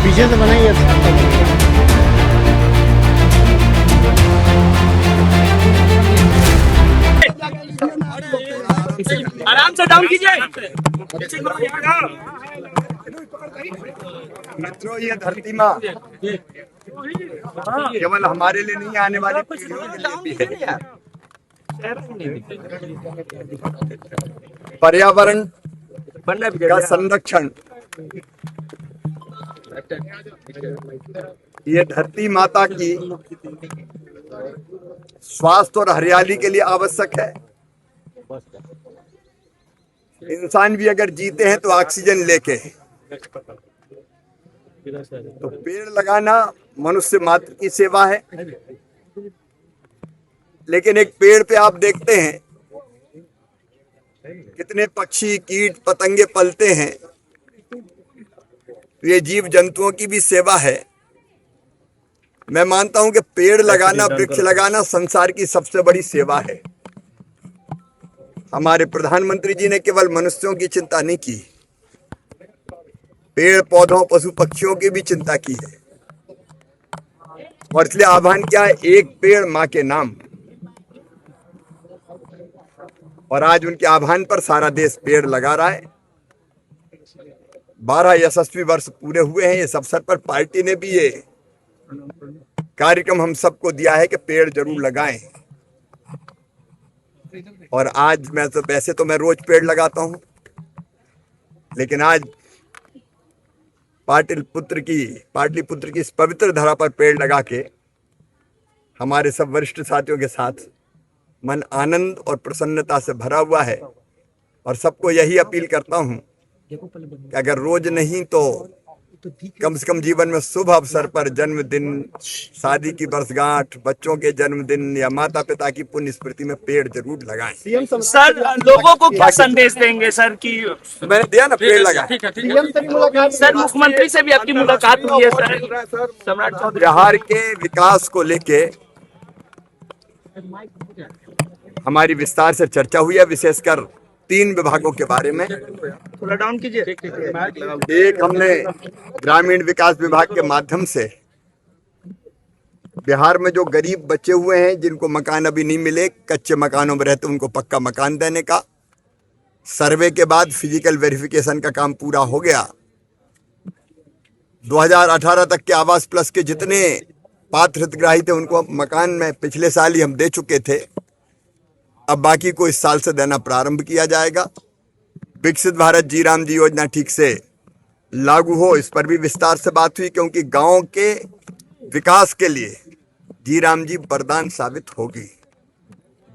पीछे से बनाई है। आराम से डाउन कीजिए। मित्रों, ये धरती माँ केवल हमारे लिए नहीं, आने वाली पीढ़ियों के लिए भी है। पर्यावरण का संरक्षण ये धरती माता की स्वास्थ्य और हरियाली के लिए आवश्यक है। इंसान भी अगर जीते हैं तो ऑक्सीजन लेके, तो पेड़ लगाना मनुष्य मात्र की सेवा है। लेकिन एक पेड़ पे आप देखते हैं कितने पक्षी कीट पतंगे पलते हैं, ये जीव जंतुओं की भी सेवा है। मैं मानता हूं कि पेड़ लगाना, वृक्ष लगाना संसार की सबसे बड़ी सेवा है। हमारे प्रधानमंत्री जी ने केवल मनुष्यों की चिंता नहीं की, पेड़ पौधों पशु पक्षियों की भी चिंता की है। और इसलिए आह्वान किया है, एक पेड़ मां के नाम। और आज उनके आह्वान पर सारा देश पेड़ लगा रहा है। 12 यशस्वी वर्ष पूरे हुए हैं। इस अवसर पर पार्टी ने भी ये कार्यक्रम हम सबको दिया है कि पेड़ जरूर लगाएं। और आज मैं तो वैसे तो मैं रोज पेड़ लगाता हूं, लेकिन आज पाटलिपुत्र की इस पवित्र धरा पर पेड़ लगा के हमारे सब वरिष्ठ साथियों के साथ मन आनंद और प्रसन्नता से भरा हुआ है। और सबको यही अपील करता हूं कि अगर रोज नहीं तो कम से कम जीवन में शुभ अवसर पर, जन्मदिन, शादी की वर्षगांठ, बच्चों के जन्मदिन या माता पिता की पुण्य स्मृति में पेड़ जरूर लगाएं। सर, लोगों को क्या संदेश देंगे सर कि मैंने दिया ना, पेड़ लगाएं। सर, मुख्यमंत्री से भी आपकी मुलाकात हुई है सर, सम्राट चौधरी। बिहार के विकास को लेके हमारी विस्तार से चर्चा हुई है, विशेषकर 3 विभागों के बारे में। थोड़ा डाउन कीजिए। एक, हमने ग्रामीण विकास विभाग के माध्यम से बिहार में जो गरीब बचे हुए हैं, जिनको मकान अभी नहीं मिले, कच्चे मकानों में रहते, उनको पक्का मकान देने का सर्वे के बाद फिजिकल वेरिफिकेशन का काम पूरा हो गया। 2018 तक के आवास प्लस के जितने पात्र हितग्राही थे उनको मकान में पिछले साल ही हम दे चुके थे। अब बाकी को इस साल से देना प्रारंभ किया जाएगा। विकसित भारत जी राम जी योजना ठीक से लागू हो, इस पर भी विस्तार से बात हुई, क्योंकि गांव के विकास के लिए जी राम जी वरदान साबित होगी।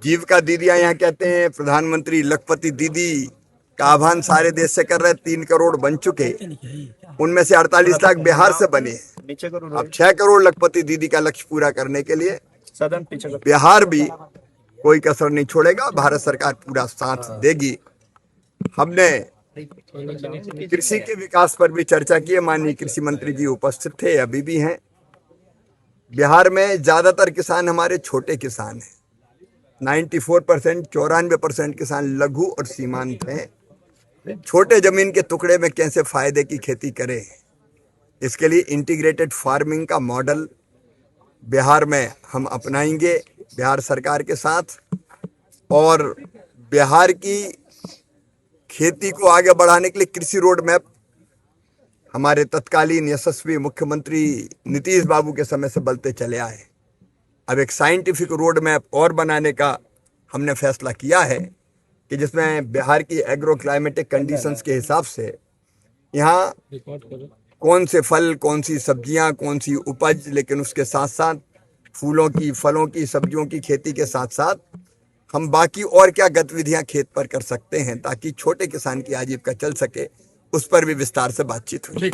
जीविका दीदियां यहाँ कहते हैं, प्रधानमंत्री लखपति दीदी का आह्वान सारे देश से कर रहे, 3 करोड़ बन चुके, उनमें से 48 लाख बिहार से बने। अब 6 करोड़ लखपति दीदी का लक्ष्य पूरा करने के लिए बिहार भी कोई कसर नहीं छोड़ेगा। भारत सरकार पूरा साथ देगी। हमने कृषि के विकास पर भी चर्चा की है। माननीय कृषि मंत्री जी उपस्थित थे, अभी भी हैं। बिहार में ज्यादातर किसान हमारे छोटे किसान हैं। 94%, 94% किसान लघु और सीमांत हैं। छोटे जमीन के टुकड़े में कैसे फायदे की खेती करें, इसके लिए इंटीग्रेटेड फार्मिंग का मॉडल बिहार में हम अपनाएंगे बिहार सरकार के साथ। और बिहार की खेती को आगे बढ़ाने के लिए कृषि रोड मैप हमारे तत्कालीन यशस्वी मुख्यमंत्री नीतीश बाबू के समय से बलते चले आए। अब एक साइंटिफिक रोड मैप और बनाने का हमने फैसला किया है कि जिसमें बिहार की एग्रो क्लाइमेटिक कंडीशंस के हिसाब से यहाँ कौन से फल, कौन सी सब्जियां, कौन सी उपज, लेकिन उसके साथ साथ फूलों की, फलों की, सब्जियों की खेती के साथ साथ हम बाकी और क्या गतिविधियां खेत पर कर सकते हैं ताकि छोटे किसान की आजीविका चल सके, उस पर भी विस्तार से बातचीत हुई।